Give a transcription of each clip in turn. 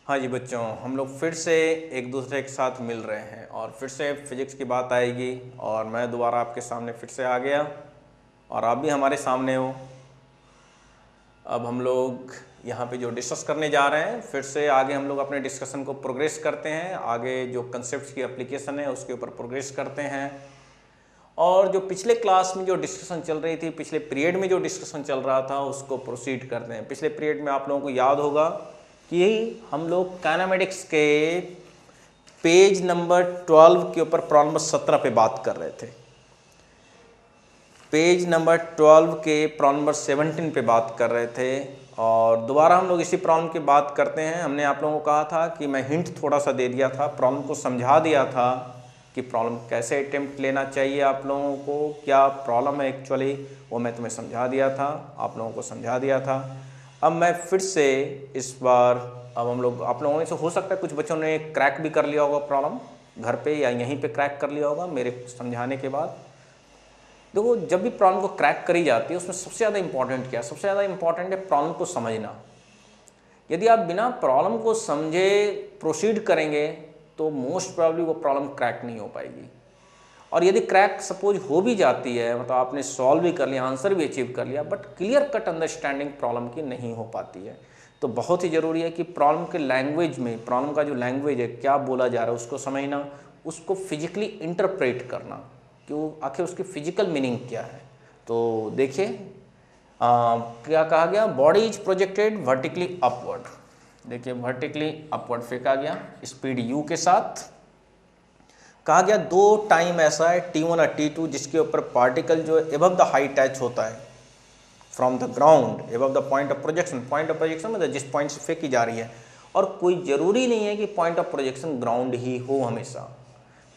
हाँ जी बच्चों, हम लोग फिर से एक दूसरे के साथ मिल रहे हैं और फिर से फिज़िक्स की बात आएगी और मैं दोबारा आपके सामने फिर से आ गया और आप भी हमारे सामने हो। अब हम लोग यहाँ पे जो डिस्कस करने जा रहे हैं, फिर से आगे हम लोग अपने डिस्कशन को प्रोग्रेस करते हैं, आगे जो कंसेप्ट की एप्लीकेशन है उसके ऊपर प्रोग्रेस करते हैं। और जो पिछले क्लास में जो डिस्कशन चल रही थी, पिछले पीरियड में जो डिस्कशन चल रहा था उसको प्रोसीड करते हैं। पिछले पीरियड में आप लोगों को याद होगा कि हम लोग काइनेमेटिक्स के पेज नंबर 12 के ऊपर प्रॉब्लम नंबर 17 पे बात कर रहे थे। पेज नंबर 12 के प्रॉब्लम नंबर 17 पे बात कर रहे थे और दोबारा हम लोग इसी प्रॉब्लम की बात करते हैं। हमने आप लोगों को कहा था कि मैं हिंट थोड़ा सा दे दिया था, प्रॉब्लम को समझा दिया था कि प्रॉब्लम कैसे अटेम्प्ट लेना चाहिए आप लोगों को, क्या प्रॉब्लम है एक्चुअली, वो मैं तुम्हें समझा दिया था, आप लोगों को समझा दिया था। अब मैं फिर से इस बार अब हम लोग आप लोगों में से हो सकता है कुछ बच्चों ने क्रैक भी कर लिया होगा प्रॉब्लम घर पे या यहीं पे क्रैक कर लिया होगा मेरे समझाने के बाद। देखो, जब भी प्रॉब्लम को क्रैक करी जाती है उसमें सबसे ज़्यादा इंपॉर्टेंट क्या है? सबसे ज़्यादा इंपॉर्टेंट है प्रॉब्लम को समझना। यदि आप बिना प्रॉब्लम को समझे प्रोसीड करेंगे तो मोस्ट प्रोबेबली वो प्रॉब्लम क्रैक नहीं हो पाएगी। और यदि क्रैक सपोज हो भी जाती है, मतलब आपने सॉल्व भी कर लिया, आंसर भी अचीव कर लिया, but clear cut understanding problem की नहीं हो पाती है। तो बहुत ही ज़रूरी है कि प्रॉब्लम के लैंग्वेज में, प्रॉब्लम का जो लैंग्वेज है, क्या बोला जा रहा है उसको समझना, उसको फिजिकली इंटरप्रेट करना कि वो आखिर उसकी फिजिकल मीनिंग क्या है। तो देखिए क्या कहा गया, body is projected vertically upward. देखिए वर्टिकली अपवर्ड फेंका गया स्पीड u के साथ। कहा गया दो टाइम ऐसा है t1 और t2 जिसके ऊपर पार्टिकल जो है एबव द हाइट टच होता है from the ground above the point of projection. Point of projection मतलब जिस पॉइंट से फेंकी जा रही है, और कोई ज़रूरी नहीं है कि पॉइंट ऑफ प्रोजेक्शन ग्राउंड ही हो हमेशा।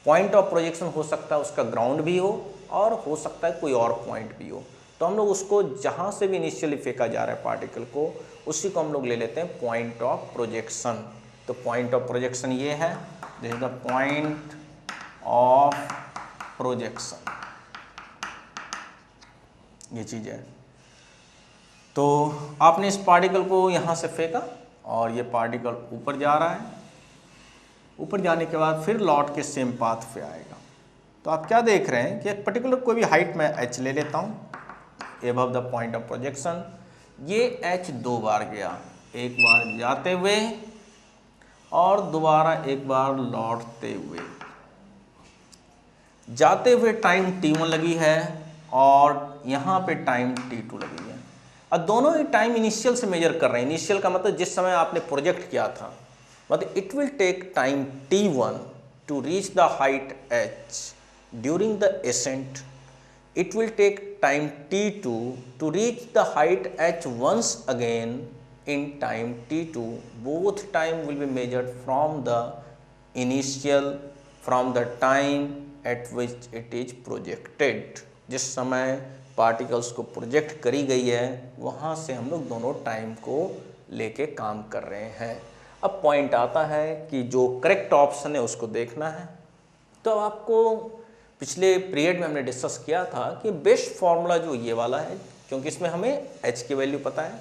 पॉइंट ऑफ प्रोजेक्शन हो सकता है उसका ग्राउंड भी हो और हो सकता है कोई और पॉइंट भी हो। तो हम लोग उसको जहाँ से भी इनिशियली फेंका जा रहा है पार्टिकल को, उसी को हम लोग ले लेते हैं पॉइंट ऑफ प्रोजेक्शन। तो पॉइंट ऑफ प्रोजेक्शन ये है, this is the point of projection, ये चीज़ है। तो आपने इस पार्टिकल को यहाँ से फेंका और ये पार्टिकल ऊपर जा रहा है, ऊपर जाने के बाद फिर लौट के सेम पाथ पे आएगा। तो आप क्या देख रहे हैं कि एक पर्टिकुलर कोई भी हाइट मैं h ले लेता हूँ above the point of projection. ये h दो बार गया, एक बार जाते हुए और दोबारा एक बार लौटते हुए। जाते हुए टाइम t1 लगी है और यहाँ पे टाइम t2 लगी है। अब दोनों ही टाइम इनिशियल से मेजर कर रहे हैं। इनिशियल का मतलब जिस समय आपने प्रोजेक्ट किया था, मतलब it will take time t1 to reach the height h during the ascent. It will take time t2 to reach the height h once again in time t2. Both time will be measured from the initial, from the time at which it is projected. जिस समय particles को project करी गई है वहाँ से हम लोग दोनों टाइम को लेके काम कर रहे हैं। अब पॉइंट आता है कि जो करेक्ट ऑप्शन है उसको देखना है। तो आपको पिछले पीरियड में हमने डिस्कस किया था कि बेस्ट फॉर्मूला जो ये वाला है, क्योंकि इसमें हमें h की वैल्यू पता है,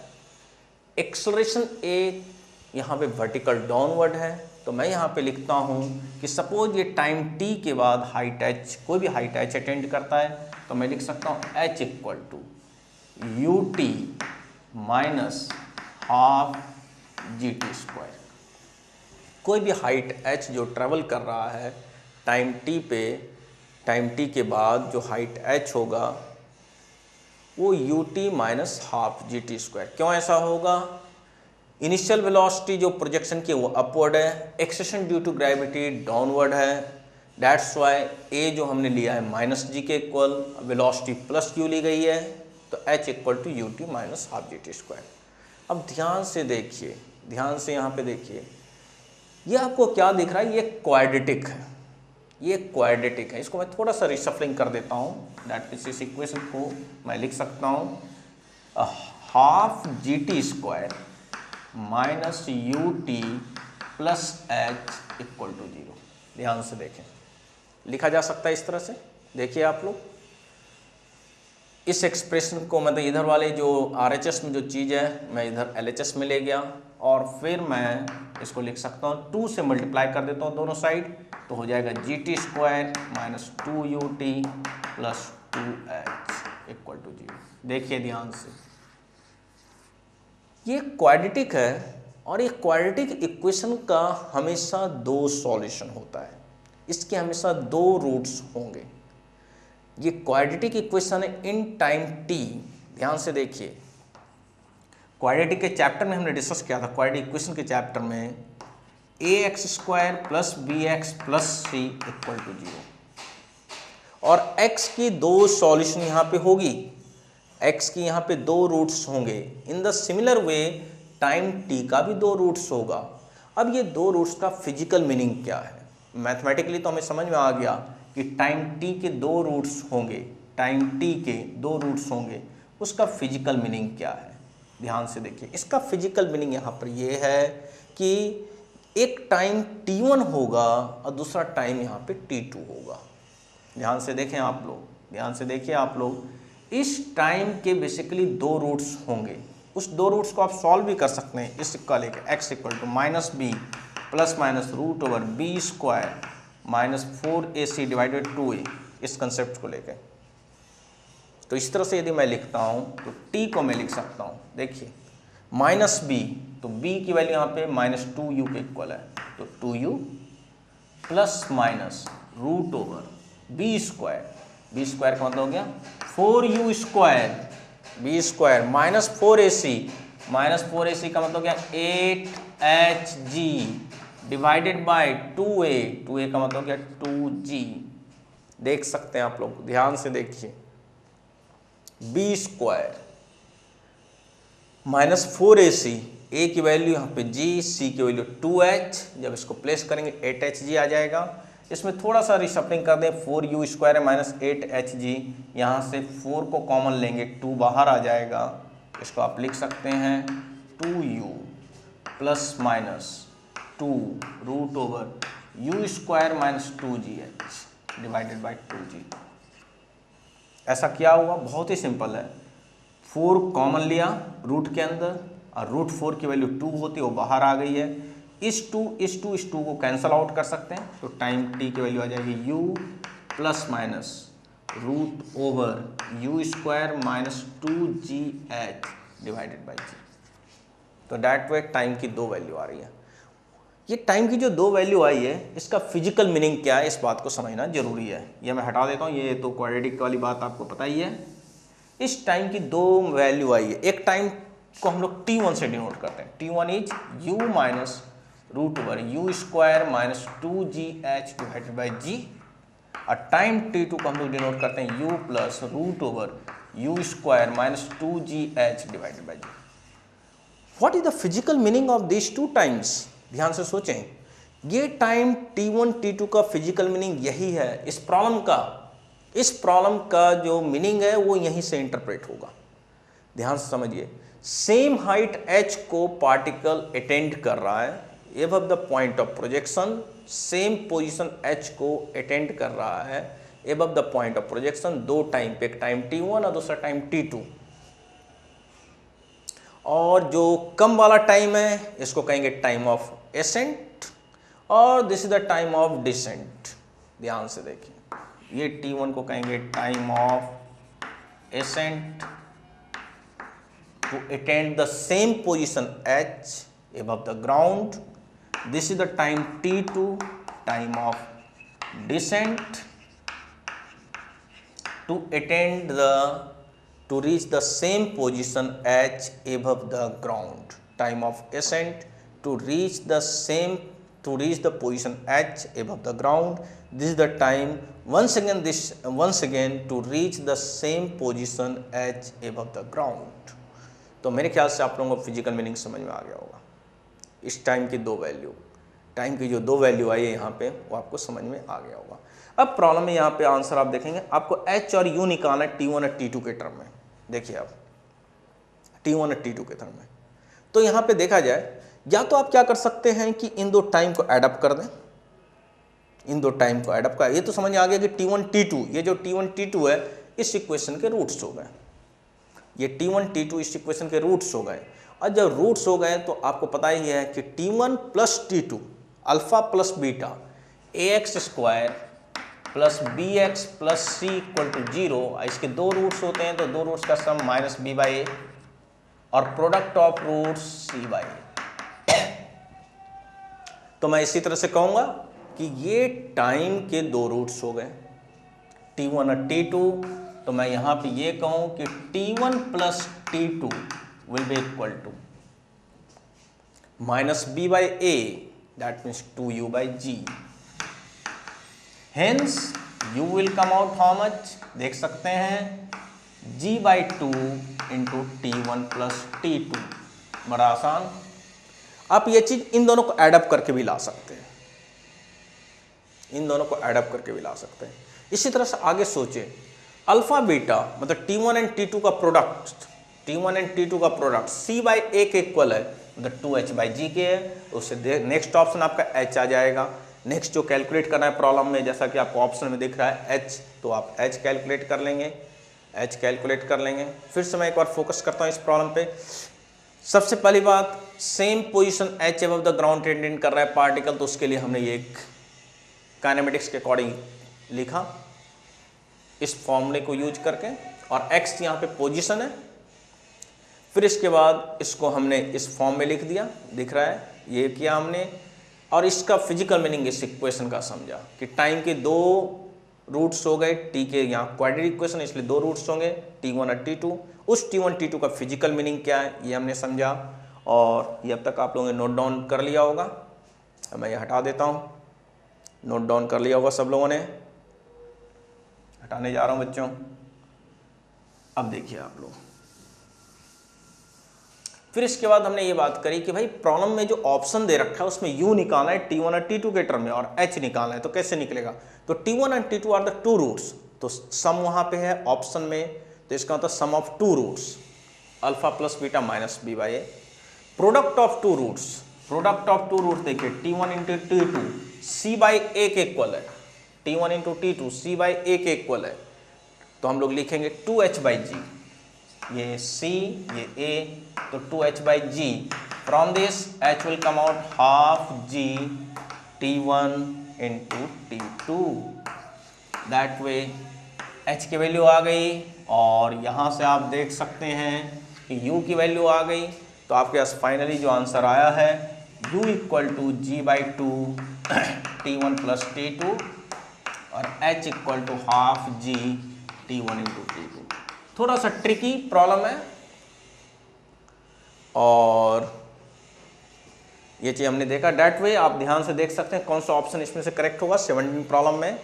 एक्सेलरेशन a यहाँ पे वर्टिकल डाउनवर्ड है। तो मैं यहाँ पे लिखता हूँ कि सपोज ये टाइम t के बाद हाइट h, कोई भी हाइट h अटेंड करता है, तो मैं लिख सकता हूँ h equal to ut minus half gt square. कोई भी हाइट h जो ट्रेवल कर रहा है टाइम t पे, टाइम t के बाद जो हाइट h होगा वो ut minus half gt square. क्यों ऐसा होगा? इनिशियल वेलोसिटी जो प्रोजेक्शन की वो अपवर्ड है, acceleration due to gravity downward है, दैट्स वाई a जो हमने लिया है माइनस जी के इक्वल, वेलोसिटी प्लस u ली गई है, तो h equal to ut minus half gt square. अब ध्यान से देखिए, ध्यान से यहाँ पे देखिए, ये आपको क्या दिख रहा है? ये क्वाड्रेटिक है, ये क्वाड्रेटिक है। इसको मैं थोड़ा सा रिशफलिंग कर देता हूँ, दैट मीन्स इस इक्वेशन को मैं लिख सकता हूँ half g t square minus u t plus h equal to 0। ध्यान से देखें, लिखा जा सकता है इस तरह से। देखिए आप लोग, इस एक्सप्रेशन को मतलब इधर वाले जो RHS में जो चीज़ है मैं इधर LHS में ले गया और फिर मैं इसको लिख सकता हूँ 2 से मल्टीप्लाई कर देता हूँ दोनों साइड, तो हो जाएगा GT square minus 2UT plus 2H equal to 0। देखिए ध्यान से, ये क्वाड्रेटिक है और ये क्वाड्रेटिक इक्वेशन का हमेशा 2 सॉल्यूशन होता है, इसके हमेशा 2 रूट्स होंगे। ये क्वाड्रेटिक इक्वेशन है इन टाइम t। ध्यान से देखिए, क्वाड्रेटिक के चैप्टर में हमने डिस्कस किया था, क्वाड्रेटिक इक्वेशन के चैप्टर में ax square plus bx plus c equal to 0 और x की 2 सॉल्यूशन यहाँ पे होगी, x की यहाँ पे 2 रूट्स होंगे। In the similar way time t का भी 2 रूट्स होगा। अब ये 2 रूट्स का फिजिकल मीनिंग क्या है? मैथमेटिकली तो हमें समझ में आ गया कि टाइम t के 2 रूट्स होंगे, टाइम t के 2 रूट्स होंगे, उसका फिजिकल मीनिंग क्या है? ध्यान से देखिए, इसका फिजिकल मीनिंग यहाँ पर ये है कि एक टाइम t1 होगा और दूसरा टाइम यहाँ पे t2 होगा। ध्यान से देखें आप लोग, ध्यान से देखिए आप लोग, इस टाइम के बेसिकली 2 रूट्स होंगे। उस 2 रूट्स को आप सॉल्व भी कर सकते हैं इस का लेकर, x equal to minus b plus minus root over b square minus 4ac divided 2a, इस कंसेप्ट को लेकर। तो इस तरह से यदि मैं लिखता हूँ तो t को मैं लिख सकता हूँ, देखिए माइनस बी, तो b की वैल्यू यहाँ पे माइनस 2u के इक्वल है, तो 2u plus minus root over b square, b square का मतलब हो गया 4u square, b square minus 4ac, minus 4ac का मतलब हो गया 8hg divided by 2a, 2a का मतलब हो गया 2g। देख सकते हैं आप लोग, ध्यान से देखिए, b square minus 4ac, a की वैल्यू यहाँ पे g, c की वैल्यू 2h, जब इसको प्लेस करेंगे 8hg आ जाएगा। इसमें थोड़ा सा रिशफलिंग कर दें, 4u स्क्वायर है माइनस 8hg, यहाँ से 4 को कॉमन लेंगे, 2 बाहर आ जाएगा, इसको आप लिख सकते हैं 2u plus minus 2 root over u square minus 2gh divided by 2g। ऐसा क्या हुआ? बहुत ही सिंपल है, 4 कॉमन लिया रूट के अंदर और रूट 4 की वैल्यू 2 होती है, वो बाहर आ गई है। इस 2 को कैंसल आउट कर सकते हैं, तो टाइम t की वैल्यू आ जाएगी u plus minus root over u square minus 2gh divided by g। तो डैट वे टाइम की 2 वैल्यू आ रही है। ये टाइम की जो 2 वैल्यू आई है, इसका फिजिकल मीनिंग क्या है, इस बात को समझना जरूरी है। ये मैं हटा देता हूँ, ये तो क्वाड्रेटिक वाली बात आपको पता ही है। इस टाइम की 2 वैल्यू आई है, एक टाइम को हम लोग t1 से डिनोट करते हैं, t1 is u minus root over u square minus 2gh divided by g, और टाइम t2 को हम लोग डिनोट करते हैं u plus root over u square minus 2gh divided by g। What is the physical meaning of this 2 times? ध्यान से सोचें, ये टाइम t1 t2 का फिजिकल मीनिंग यही है। इस प्रॉब्लम का जो मीनिंग है वो यहीं से इंटरप्रेट होगा। ध्यान से समझिए, सेम हाइट h को पार्टिकल अटेंड कर रहा है above the point of projection, same position h को अटेंड कर रहा है above the point of projection, 2 time पे, एक टाइम t1 और दूसरा टाइम t2। और जो कम वाला टाइम है इसको कहेंगे टाइम ऑफ एसेंट और this is the time of descent. ध्यान से देखिए, ये t1 को कहेंगे time of ascent to attend the same position h above the ground, this is the time t2, time of descent to reach the same position h above the ground, time of ascent to reach the position h above the ground, this is the time once again to reach the same position h above the ground। तो मेरे ख्याल से आप लोगों को physical meaning समझ में आ गया होगा। इस टाइम की 2 वैल्यू, टाइम की जो 2 वैल्यू आई है यहाँ पे, वो आपको समझ में आ गया होगा। अब प्रॉब्लम में यहाँ पे आंसर आप देखेंगे, आपको h और u निकालना है t1 और t2 के टर्म में। देखिए आप t1 और t2 के टर्म में, तो यहाँ पे देखा जाए, या तो आप क्या कर सकते हैं कि इन 2 टाइम को एडअप कर दें, इन 2 टाइम को एडअप कर, ये तो समझ आ गया कि t1 t2, ये जो t1 t2 है इस इक्वेशन के रूट्स हो गए। ये T1 T2 इस इक्वेशन के रूट्स हो गए। और जब रूट्स हो गए तो आपको पता ही है कि T1 plus T2 alpha plus beta ax square plus bx plus c equal to 0, इसके दो रूट्स होते हैं तो दो रूट्स का sum minus b by a और product of roots c by a. तो मैं इसी तरह से कहूंगा कि ये टाइम के दो रूट्स हो गए T1 और T2। तो मैं यहां पे ये कहूं कि T1 plus T2 will be equal to minus b by a, that means 2u by g। Hence u will come out how much, देख सकते हैं g by 2 into T1 plus T2। बड़ा आसान। आप ये चीज इन दोनों को एडअप करके भी ला सकते हैं, इन दोनों को एडअप करके भी ला सकते हैं। इसी तरह से आगे सोचे अल्फा बीटा मतलब T1 एंड T2 का प्रोडक्ट, T1 एंड T2 का प्रोडक्ट c बाई ए के इक्वल है, मतलब 2h बाई जी के है। उससे नेक्स्ट ऑप्शन आपका h आ जाएगा। नेक्स्ट जो कैलकुलेट करना है प्रॉब्लम में, जैसा कि आपको ऑप्शन में दिख रहा है h, तो आप h कैलकुलेट कर लेंगे, h कैलकुलेट कर लेंगे। फिर से मैं एक बार फोकस करता हूँ इस प्रॉब्लम पे। सबसे पहली बात, same position h above the ground टेंडेंट कर रहा है पार्टिकल, तो उसके लिए हमने ये एक काइनेमेटिक्स के अकॉर्डिंग लिखा इस फॉर्मूले को यूज करके, और x यहाँ पे पोजीशन है। फिर इसके बाद इसको हमने इस फॉर्म में लिख दिया, दिख रहा है ये किया हमने, और इसका फिजिकल मीनिंग इस इक्वेशन का समझा कि टाइम के दो रूट्स हो गए, टी के यहाँ क्वाड्रेटिक इक्वेशन इसलिए दो रूट्स होंगे T1 और T2। उस T1 T2 का फिजिकल मीनिंग क्या है ये हमने समझा, और ये अब तक आप लोगों ने नोट डाउन कर लिया होगा। अब मैं ये हटा देता हूँ, नोट डाउन कर लिया होगा सब लोगों ने। हटाने जा रहा हूँ बच्चों। अब देखिए आप लोग, फिर इसके बाद हमने ये बात करी कि भाई प्रॉब्लम में जो ऑप्शन दे रखा है उसमें u निकालना है T1 और T2 के टर्म में, और h निकालना है। तो कैसे निकलेगा, तो T1 and T2 are the two roots, तो सम वहां पे है ऑप्शन में, तो इसका मतलब sum of two roots alpha plus beta minus b by a. Product of two roots, product of two roots देखिए T1 into T2 c by ए के इक्वल है, T1 into T2 c by ए के equal है, तो हम लोग लिखेंगे 2h by जी, ये c ये a, तो 2h by g. From this h will come out half g T1 into T2। That way h की वैल्यू आ गई, और यहाँ से आप देख सकते हैं कि u की वैल्यू आ गई। तो आपके पास फाइनली जो आंसर आया है u equal to g by 2 T1 plus T2 और h equal to half g T1 into T2। थोड़ा सा ट्रिकी प्रॉब्लम है, और ये चीज हमने देखा। डेट वे आप ध्यान से देख सकते हैं कौन सा ऑप्शन इसमें से करेक्ट होगा। 17 प्रॉब्लम में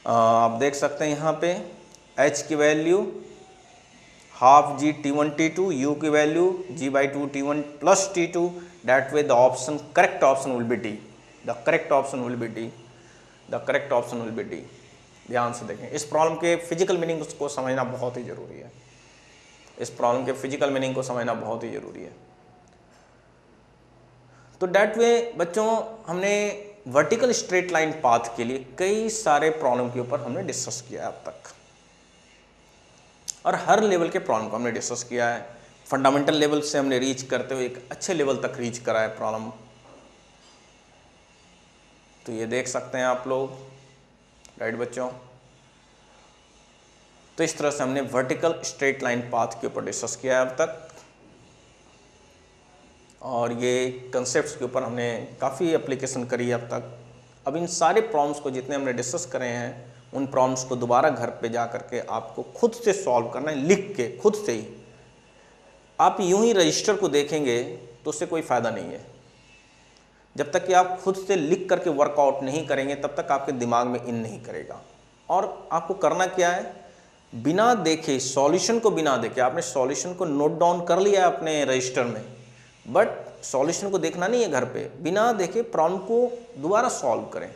आप देख सकते हैं यहाँ पे h की वैल्यू half g T1 T2, u की वैल्यू g by 2 T1 plus T2। That way the option correct option will be D, the correct option will be D, the correct option will be D. ध्यान से देखें, इस problem के physical meaning को समझना बहुत ही जरूरी है, इस प्रॉब्लम के फिजिकल मीनिंग को समझना बहुत ही जरूरी है। तो डेट वे बच्चों हमने वर्टिकल स्ट्रेट लाइन पाथ के लिए कई सारे प्रॉब्लम के ऊपर हमने डिस्कस किया है अब तक, और हर लेवल के प्रॉब्लम को हमने डिस्कस किया है। फंडामेंटल लेवल से हमने रीच करते हुए एक अच्छे लेवल तक रीच करा है प्रॉब्लम। तो ये देख सकते हैं आप लोग, राइट बच्चों। तो इस तरह से हमने वर्टिकल स्ट्रेट लाइन पाथ के ऊपर डिस्कस किया है अब तक, और ये कंसेप्ट्स के ऊपर हमने काफ़ी एप्लीकेशन करी है अब तक। अब इन सारे प्रॉब्लम्स को जितने हमने डिस्कस करे हैं, उन प्रॉब्लम्स को दोबारा घर पे जा करके आपको खुद से सॉल्व करना है, लिख के खुद से ही। आप यूं ही रजिस्टर को देखेंगे तो उससे कोई फ़ायदा नहीं है। जब तक कि आप खुद से लिख करके वर्कआउट नहीं करेंगे तब तक आपके दिमाग में इन नहीं करेगा। और आपको करना क्या है, बिना देखे सॉल्यूशन को, बिना देखे आपने सॉल्यूशन को नोट डाउन कर लिया है अपने रजिस्टर में, बट सॉल्यूशन को देखना नहीं है घर पे। बिना देखे प्रॉब्लम को दोबारा सॉल्व करें,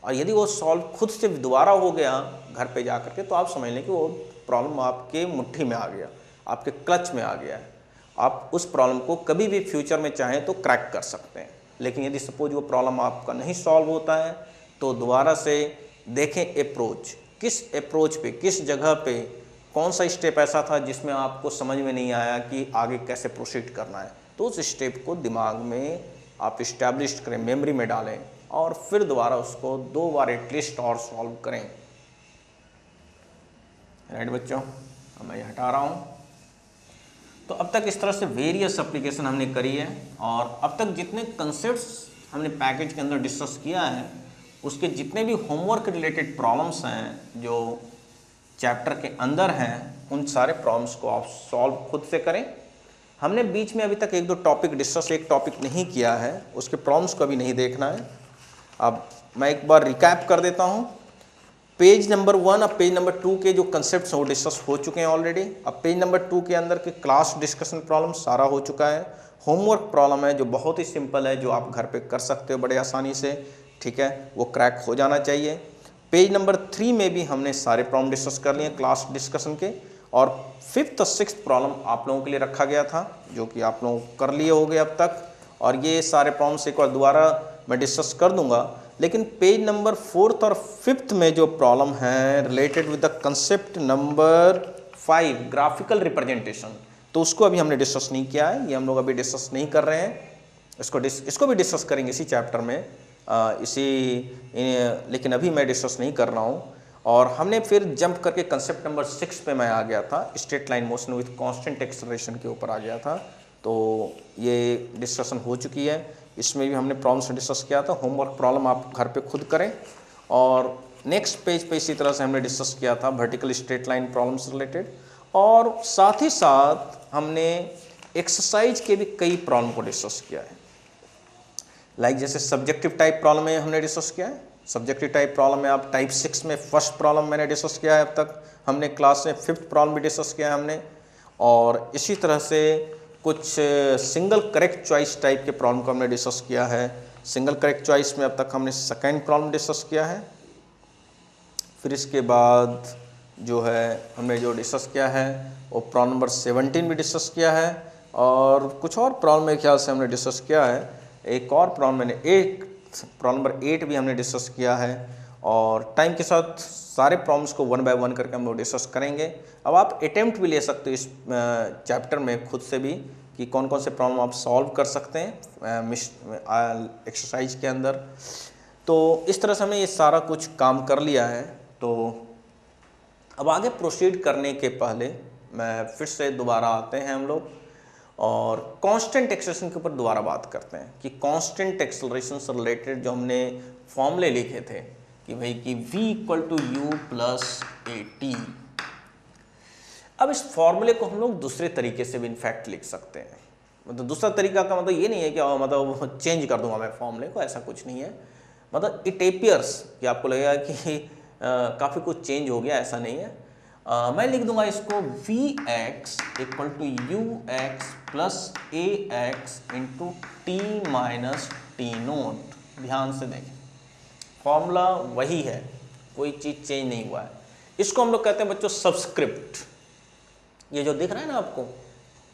और यदि वो सॉल्व खुद से दोबारा हो गया घर पे जा करके, तो आप समझ लें कि वो प्रॉब्लम आपके मुट्ठी में आ गया, आपके क्लच में आ गया है। आप उस प्रॉब्लम को कभी भी फ्यूचर में चाहें तो क्रैक कर सकते हैं। लेकिन यदि सपोज वो प्रॉब्लम आपका नहीं सॉल्व होता है, तो दोबारा से देखें अप्रोच, किस अप्रोच पे, किस जगह पे कौन सा स्टेप ऐसा था जिसमें आपको समझ में नहीं आया कि आगे कैसे प्रोसीड करना है, तो उस स्टेप को दिमाग में आप इस्टेब्लिश करें, मेमोरी में डालें और फिर दोबारा उसको 2 बार एटलीस्ट और सॉल्व करें। राइट बच्चों, अब मैं ये हटा रहा हूँ। तो अब तक इस तरह से वेरियस एप्लीकेशन हमने करी है और अब तक जितने कंसेप्ट्स हमने पैकेज के अंदर डिस्कस किया है उसके जितने भी होमवर्क रिलेटेड प्रॉब्लम्स हैं जो चैप्टर के अंदर हैं, उन सारे प्रॉब्लम्स को आप सॉल्व खुद से करें। हमने बीच में अभी तक 1-2 टॉपिक डिस्कस, एक टॉपिक नहीं किया है, उसके प्रॉब्लम्स को अभी नहीं देखना है। अब मैं एक बार रिकैप कर देता हूँ। पेज नंबर 1 और पेज नंबर 2 के जो कंसेप्ट्स हैं वो डिस्कस हो चुके हैं ऑलरेडी। अब पेज नंबर 2 के अंदर के क्लास डिस्कशन प्रॉब्लम सारा हो चुका है। होमवर्क प्रॉब्लम है जो बहुत ही सिंपल है, जो आप घर पे कर सकते हो बड़े आसानी से, ठीक है, वो क्रैक हो जाना चाहिए। पेज नंबर 3 में भी हमने सारे प्रॉब्लम डिस्कस कर लिए क्लास डिस्कशन के, और 5th और 6th प्रॉब्लम आप लोगों के लिए रखा गया था जो कि आप लोग कर लिए होंगे अब तक। और ये सारे प्रॉब्लम्स एक बार दोबारा मैं डिस्कस कर दूंगा, लेकिन पेज नंबर 4th और 5th में जो प्रॉब्लम है related with the concept number 5 graphical representation, तो उसको अभी हमने डिस्कस नहीं किया है, ये हम लोग अभी डिस्कस नहीं कर रहे हैं। इसको भी डिस्कस करेंगे इसी चैप्टर में, लेकिन अभी मैं डिस्कस नहीं कर रहा हूँ। और हमने फिर जंप करके कंसेप्ट नंबर 6 पे मैं आ गया था, straight line motion with constant acceleration के ऊपर आ गया था। तो ये डिस्कशन हो चुकी है, इसमें भी हमने प्रॉब्लम्स डिस्कस किया था। होमवर्क प्रॉब्लम आप घर पे खुद करें। और नेक्स्ट पेज पे इसी तरह से हमने डिस्कस किया था vertical straight line problems related, और साथ ही साथ हमने एक्सरसाइज के भी कई प्रॉब्लम को डिस्कस किया है। लाइक जैसे सब्जेक्टिव टाइप प्रॉब्लम में हमने डिस्कस किया है। सब्जेक्टिव टाइप प्रॉब्लम में आप टाइप 6 में फर्स्ट प्रॉब्लम मैंने डिस्कस किया है, अब तक हमने क्लास में 5th प्रॉब्लम भी डिस्कस किया है हमने। और इसी तरह से कुछ सिंगल करेक्ट चॉइस टाइप के प्रॉब्लम को हमने डिस्कस किया है। सिंगल करेक्ट चॉइस में अब तक हमने सेकंड प्रॉब्लम डिस्कस किया है। फिर इसके बाद जो है हमने जो डिस्कस किया है वो प्रॉब्लम नंबर 17 भी डिस्कस किया है, और कुछ और प्रॉब्लम मेरे ख्याल से हमने डिस्कस किया है। एक और प्रॉब्लम मैंने प्रॉब्लम नंबर 8 भी हमने डिस्कस किया है। और टाइम के साथ सारे प्रॉब्लम्स को 1 बाय 1 करके हम लोग डिस्कस करेंगे। अब आप अटेम्प्ट भी ले सकते हो इस चैप्टर में खुद से भी कि कौन कौन से प्रॉब्लम आप सॉल्व कर सकते हैं एक्सरसाइज के अंदर। तो इस तरह से हमने ये सारा कुछ काम कर लिया है। तो अब आगे प्रोसीड करने के पहले मैं फिर से दोबारा आते हैं हम लोग और कांस्टेंट एक्सेलरेशन के ऊपर दोबारा बात करते हैं कि कांस्टेंट एक्सेलरेशन से रिलेटेड जो हमने फॉर्मूले लिखे थे कि भाई कि v = u + at। अब इस फॉर्मूले को हम लोग दूसरे तरीके से भी इनफैक्ट लिख सकते हैं। मतलब दूसरा तरीका का मतलब ये नहीं है कि मतलब चेंज कर दूंगा मैं फॉर्मूले को, ऐसा कुछ नहीं है। मतलब इट एपियर्स कि आपको लगेगा कि काफ़ी कुछ चेंज हो गया, ऐसा नहीं है। मैं लिख दूंगा इसको vx = ux + ax × t - t0। ध्यान से देखें, फॉर्मूला वही है, कोई चीज़ चेंज नहीं हुआ है। इसको हम लोग कहते हैं बच्चों सबस्क्रिप्ट। ये जो दिख रहा है ना आपको,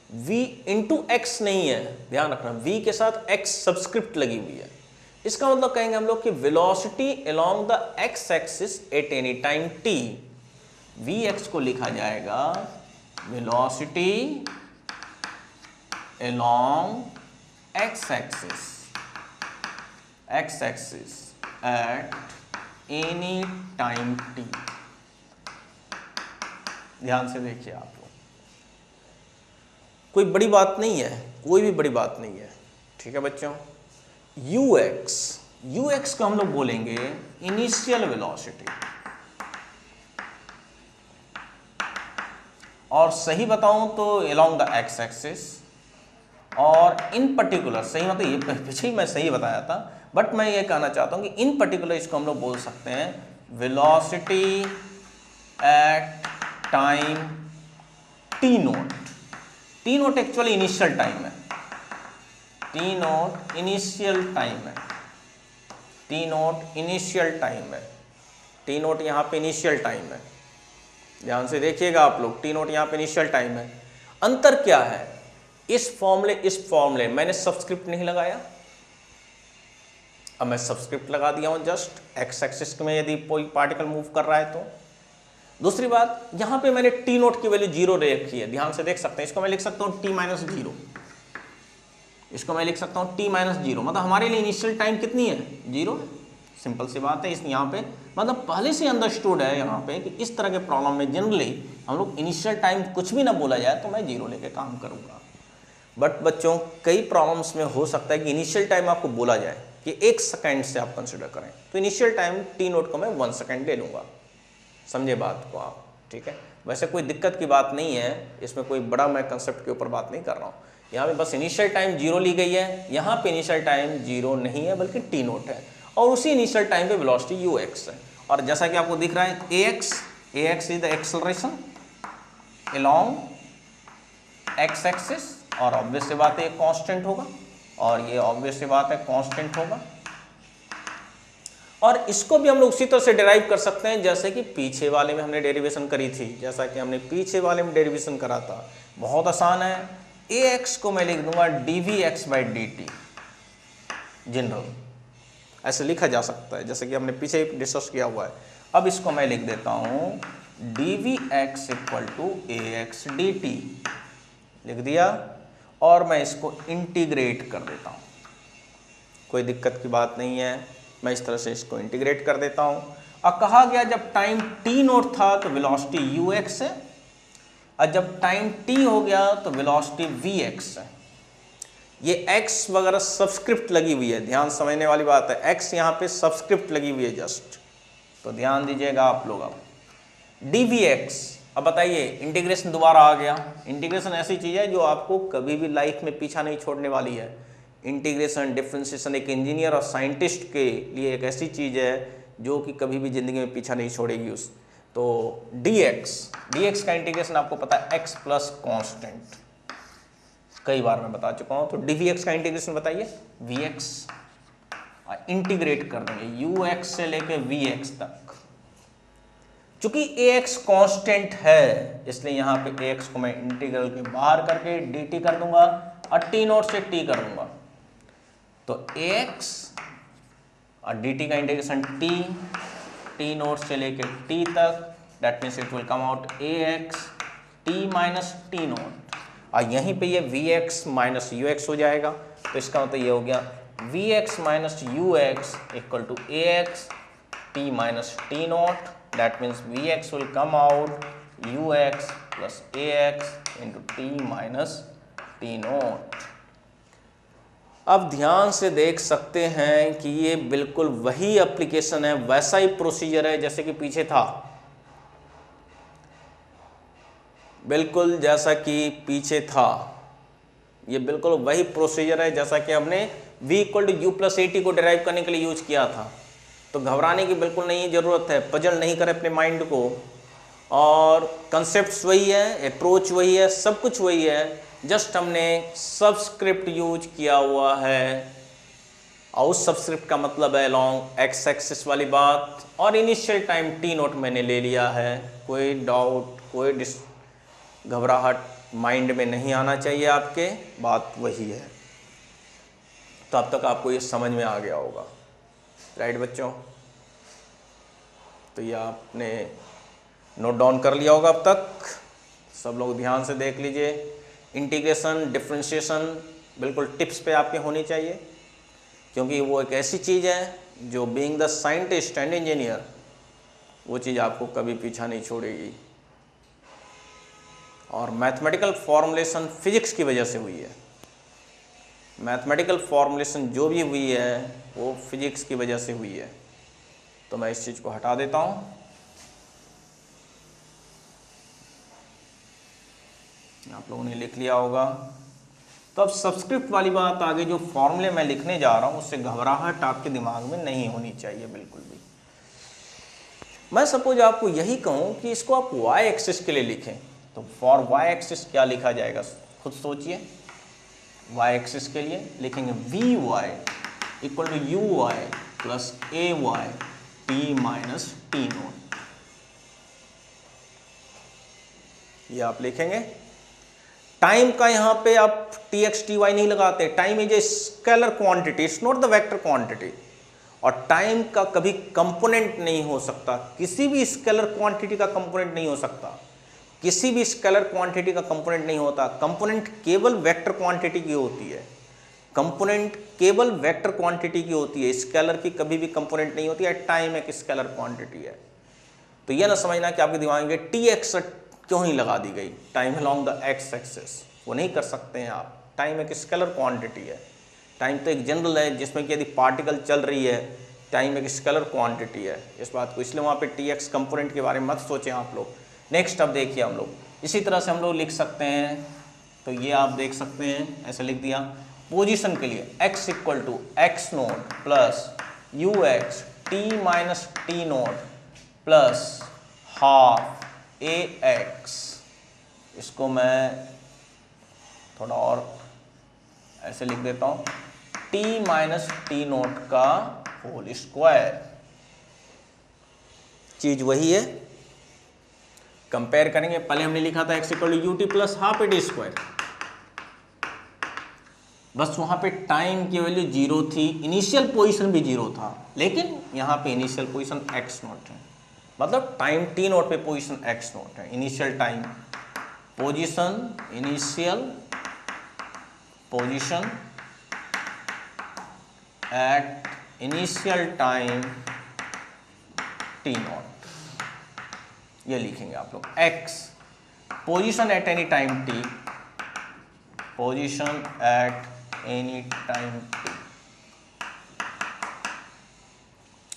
v × x नहीं है, ध्यान रखना, v के साथ x सबस्क्रिप्ट लगी हुई है। इसका मतलब कहेंगे हम लोग कि velocity along the x axis at any time t। vx को लिखा जाएगा velocity along x axis at any time t। ध्यान से देखिए आप लोग, कोई बड़ी बात नहीं है, कोई भी बड़ी बात नहीं है, ठीक है बच्चों। ux को हम लोग बोलेंगे इनिशियल वेलोसिटी, और सही बताऊं तो अलोंग द x एक्सिस, और इन पर्टिकुलर सही मतलब ये पीछे ही मैं सही बताया था, बट मैं ये कहना चाहता हूं कि इन पर्टिकुलर इसको हम लोग बोल सकते हैं velocity at time t0। t0 actually initial time है, t0 इनिशियल टाइम है, t0 इनिशियल टाइम है, t0 यहाँ पे इनिशियल टाइम है। ध्यान से देखिएगा आप लोग, t0 यहाँ पे इनिशियल टाइम है। अंतर क्या है, इस फॉर्मूले मैंने सबस्क्रिप्ट नहीं लगाया, अब मैं सबस्क्रिप्ट लगा दिया हूं जस्ट x एक्सिस में यदि कोई पार्टिकल मूव कर रहा है तो। दूसरी बात, यहाँ पे मैंने टी नोट की वैल्यू 0 ले रखी है, ध्यान से देख सकते हैं। इसको मैं लिख सकता हूँ t माइनस 0, इसको मैं लिख सकता हूँ t माइनस 0, मतलब हमारे लिए इनिशियल टाइम कितनी है, 0। सिंपल सी बात है। इस यहाँ पे मतलब पहले से अंडरस्टूड है यहाँ पे कि इस तरह के प्रॉब्लम में जनरली हम लोग इनिशियल टाइम कुछ भी ना बोला जाए तो मैं 0 लेके काम करूँगा। बट बच्चों कई प्रॉब्लम्स में हो सकता है कि इनिशियल टाइम आपको बोला जाए कि 1 सेकेंड से आप कंसिडर करें, तो इनिशियल टाइम टी नोट को मैं 1 सेकेंड ले लूँगा। समझे बात को आप, ठीक है। वैसे कोई दिक्कत की बात नहीं है, इसमें कोई बड़ा मैं कंसेप्ट के ऊपर बात नहीं कर रहा हूँ। यहाँ पे बस इनिशियल टाइम 0 ली गई है, यहाँ पे इनिशियल टाइम 0 नहीं है बल्कि टी नोट है, और उसी इनिशियल टाइम पे वेलोसिटी ux है। और जैसा कि आपको दिख रहा है ax is the acceleration along x axis, और ऑब्वियस सी बात है ये कांस्टेंट होगा, और ये ऑब्वियस सी बात है कांस्टेंट होगा। और इसको भी हम लोग उसी तरह से डिराइव कर सकते हैं जैसे कि पीछे वाले में हमने डेरिवेशन करी थी, जैसा कि हमने पीछे वाले में डेरिवेशन करा था। बहुत आसान है। ax को मैं लिख दूंगा dvx/dt, जनरल ऐसे लिखा जा सकता है जैसे कि हमने पीछे डिस्कस किया हुआ है। अब इसको मैं लिख देता हूँ dvx = ax dt, लिख दिया, और मैं इसको इंटीग्रेट कर देता हूँ। कोई दिक्कत की बात नहीं है, मैं इस तरह से इसको इंटीग्रेट कर देता हूँ। अब कहा गया जब टाइम t नोट था तो वेलोसिटी ux है, और जब टाइम t हो गया तो वेलोसिटी vx है। ये x वगैरह सबस्क्रिप्ट लगी हुई है, ध्यान समझने वाली बात है। x यहाँ पे सबस्क्रिप्ट लगी हुई है जस्ट, तो ध्यान दीजिएगा आप लोग। अब dvx, अब बताइए इंटीग्रेशन दोबारा आ गया। इंटीग्रेशन ऐसी चीज़ है जो आपको कभी भी लाइफ में पीछा नहीं छोड़ने वाली है। इंटीग्रेशन डिफरेंशिएशन एक इंजीनियर और साइंटिस्ट के लिए एक ऐसी चीज़ है जो कि कभी भी ज़िंदगी में पीछा नहीं छोड़ेगी उस। तो dx का इंटीग्रेशन आपको पता है x प्लस कॉन्स्टेंट, कई बार मैं बता चुका हूँ। तो dvx का इंटीग्रेशन बताइए vx, इंटीग्रेट कर देंगे ux से लेके vx तक। चूंकि ax कांस्टेंट है इसलिए यहाँ पे ax को मैं इंटीग्रल के बाहर करके dt कर दूंगा और t नोट से t कर दूंगा। तो ax और dt का इंटीग्रेशन t नोट से लेके t तक, that means it will come out ax t minus t note, और यहीं पे ये vx माइनस ux हो जाएगा। तो इसका मतलब ये हो गया vx minus ux equal to ax t minus t naught, that means vx will come out ux plus ax into t minus t note. अब ध्यान से देख सकते हैं कि ये बिल्कुल वही एप्लीकेशन है, वैसा ही प्रोसीजर है जैसे कि पीछे था, बिल्कुल जैसा कि पीछे था। ये बिल्कुल वही प्रोसीजर है जैसा कि हमने v equal to u plus at को डिराइव करने के लिए यूज किया था। तो घबराने की बिल्कुल नहीं ज़रूरत है, पजल नहीं करें अपने माइंड को, और कंसेप्ट्स वही है, अप्रोच वही है, सब कुछ वही है, जस्ट हमने सबस्क्रिप्ट यूज किया हुआ है, और उस सबस्क्रिप्ट का मतलब है लॉन्ग एक्स एक्सिस वाली बात, और इनिशियल टाइम टी नोट मैंने ले लिया है। कोई डाउट, कोई घबराहट माइंड में नहीं आना चाहिए आपके, बात वही है। तो अब तक आपको ये समझ में आ गया होगा, राइट बच्चों? तो ये आपने नोट डाउन कर लिया होगा अब तक। सब लोग ध्यान से देख लीजिए। इंटीग्रेशन, डिफरेंशिएशन बिल्कुल टिप्स पे आपके होनी चाहिए, क्योंकि वो एक ऐसी चीज़ है जो being the scientist and engineer वो चीज़ आपको कभी पीछा नहीं छोड़ेगी। और मैथमेटिकल फॉर्मुलेशन फिजिक्स की वजह से हुई है। मैथमेटिकल फॉर्मुलेशन जो भी हुई है वो फिजिक्स की वजह से हुई है। तो मैं इस चीज़ को हटा देता हूँ। आप लोगों ने लिख लिया होगा। तो अब सबस्क्रिप्ट वाली बात आगे, जो फॉर्मूले मैं लिखने जा रहा हूँ उससे घबराहट आपके दिमाग में नहीं होनी चाहिए बिल्कुल भी। मैं सपोज आपको यही कहूँ कि इसको आप y एक्सिस के लिए लिखें, तो फॉर y एक्सिस क्या लिखा जाएगा, खुद सोचिए। y एक्सिस के लिए लिखेंगे vy equal to uy plus ay t minus t naught, ये आप लिखेंगे। टाइम का यहाँ पे आप tx ty नहीं लगाते, time is a scalar quantity, it's not the vector quantity. और टाइम का कभी कंपोनेंट नहीं हो सकता, किसी भी स्केलर क्वांटिटी का कंपोनेंट नहीं हो सकता, किसी भी स्केलर क्वांटिटी का कंपोनेंट नहीं होता। कंपोनेंट केवल वेक्टर क्वांटिटी की होती है, कंपोनेंट केवल वेक्टर क्वांटिटी की होती है, स्केलर की कभी भी कंपोनेंट नहीं होती है। टाइम एक स्केलर क्वांटिटी है। तो यह ना समझना कि आपके दिमाग में टी एक्स क्यों ही लगा दी गई, time along the x axis, वो नहीं कर सकते हैं आप। टाइम एक स्केलर क्वांटिटी है। टाइम तो एक जनरल है जिसमें कि यदि पार्टिकल चल रही है, टाइम एक स्केलर क्वांटिटी है इस बात को, इसलिए वहाँ पे टी एक्स कंपोनेंट के बारे में मत सोचें आप लोग। नेक्स्ट अब देखिए हम लोग इसी तरह से हम लोग लिख सकते हैं, तो ये आप देख सकते हैं ऐसे लिख दिया। पोजीशन के लिए x equal to x naught plus u x t minus t naught plus half a x, इसको मैं थोड़ा और ऐसे लिख देता हूँ, t माइनस टी नोट का होल स्क्वायर। चीज वही है, कंपेयर करेंगे। पहले हमने लिखा था x equal to u t plus half a t square, बस वहां पे टाइम की वैल्यू 0 थी, इनिशियल पोजीशन भी 0 था, लेकिन यहाँ पे इनिशियल पोजीशन x नोट है, मतलब टाइम t नोट पे पोजीशन x नोट है। Initial time position, initial position at initial time t note, ये लिखेंगे आप लोग। x position at any time t, position at any time t।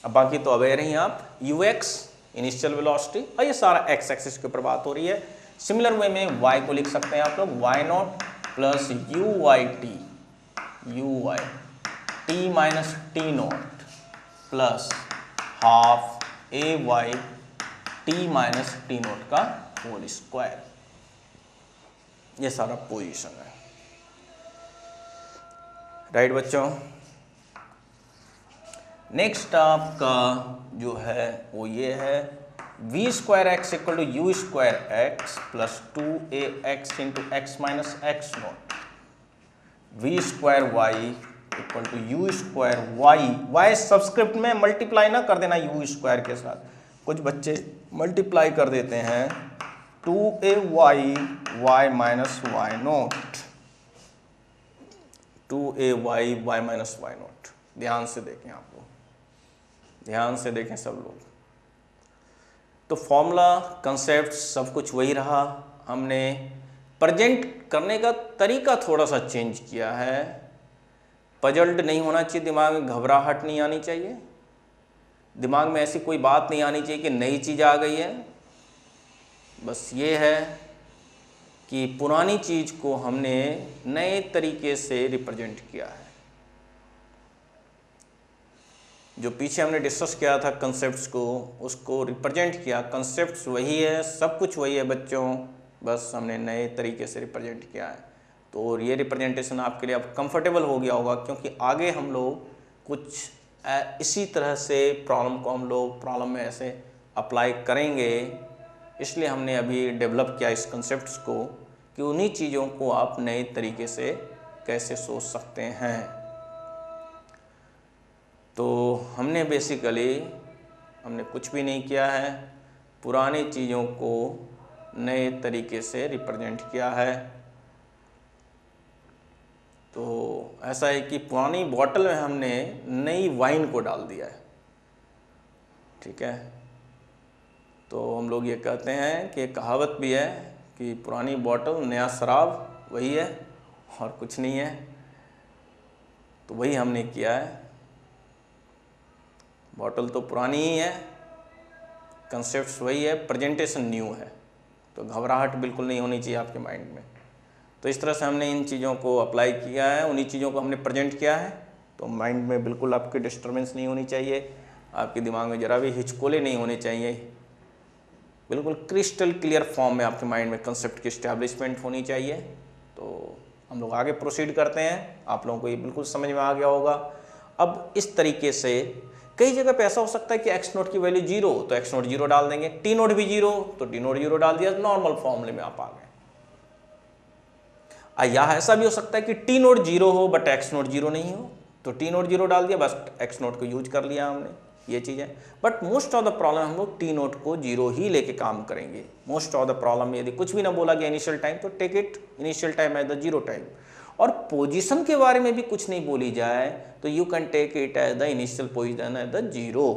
अब बाकी तो अवेयर ही आप, ux इनिशियल वेलोसिटी, और ये सारा x एक्सिस के ऊपर बात हो रही है। सिमिलर वे में y को लिख सकते हैं आप लोग, y naught plus u y t minus t naught plus half a y t minus t naught का होल स्क्वायर। ये सारा पोजीशन है, राइट बच्चों। नेक्स्ट आपका जो है वो ये है, v square x equal to u square x plus 2ax into x minus x naught, v square y equal to u square y, y subscript में मल्टीप्लाई ना कर देना यू स्क्वायर के साथ, कुछ बच्चे मल्टीप्लाई कर देते हैं, 2a y y minus y naught, 2a y y minus y naught. ध्यान से देखें आप लोग, ध्यान से देखें सब लोग। तो फॉर्मूला, कंसेप्ट सब कुछ वही रहा, हमने प्रेजेंट करने का तरीका थोड़ा सा चेंज किया है। पजल्ड नहीं होना चाहिए, दिमाग में घबराहट नहीं आनी चाहिए, दिमाग में ऐसी कोई बात नहीं आनी चाहिए कि नई चीज़ आ गई है। बस ये है कि पुरानी चीज़ को हमने नए तरीके से रिप्रेजेंट किया है। जो पीछे हमने डिस्कस किया था कंसेप्ट्स को, उसको रिप्रेजेंट किया। कंसेप्ट्स वही है, सब कुछ वही है बच्चों, बस हमने नए तरीके से रिप्रेजेंट किया है। तो ये रिप्रेजेंटेशन आपके लिए अब कंफर्टेबल हो गया होगा, क्योंकि आगे हम लोग कुछ इसी तरह से प्रॉब्लम को हम लोग प्रॉब्लम में ऐसे अप्लाई करेंगे। इसलिए हमने अभी डेवलप किया इस कंसेप्ट्स को कि उन्हीं चीज़ों को आप नए तरीके से कैसे सोच सकते हैं। तो हमने बेसिकली कुछ भी नहीं किया है, पुरानी चीज़ों को नए तरीके से रिप्रेजेंट किया है। तो ऐसा है कि पुरानी बॉटल में हमने नई वाइन को डाल दिया है, ठीक है। तो हम लोग ये कहते हैं कि कहावत भी है कि पुरानी बॉटल नया शराब वही है और कुछ नहीं है। तो वही हमने किया है, बॉटल तो पुरानी ही है, कंसेप्ट्स वही है, प्रेजेंटेशन न्यू है। तो घबराहट बिल्कुल नहीं होनी चाहिए आपके माइंड में। तो इस तरह से हमने इन चीज़ों को अप्लाई किया है, उन्हीं चीज़ों को हमने प्रेजेंट किया है। तो माइंड में बिल्कुल आपकी डिस्टर्बेंस नहीं होनी चाहिए, आपके दिमाग में ज़रा भी हिचकोले नहीं होने चाहिए, बिल्कुल क्रिस्टल क्लियर फॉर्म में आपके माइंड में कंसेप्ट की इस्टेब्लिशमेंट होनी चाहिए। तो हम लोग आगे प्रोसीड करते हैं, आप लोगों को ये बिल्कुल समझ में आ गया होगा। अब इस तरीके से कई जगह पे ऐसा हो सकता है कि एक्स नोट की वैल्यू 0 तो एक्स नोट 0 डाल देंगे, टी नोट भी 0 तो टी नोट 0 डाल दिया, नॉर्मल फॉर्मूले में आप आ गए। या ऐसा भी हो सकता है कि टी नोट 0 हो बट एक्स नोट 0 नहीं हो, तो टी नोट 0 डाल दिया, बस एक्स नोट को यूज कर लिया हमने, ये चीज़ है। But most of the problem हम लोग टी नोट को 0 ही लेके काम करेंगे। मोस्ट ऑफ द प्रॉब्लम यदि कुछ भी ना बोला गया इनिशियल टाइम, तो take it initial time as the 0 time. और पोजीशन के बारे में भी कुछ नहीं बोली जाए तो you can take it as the initial position as the 0।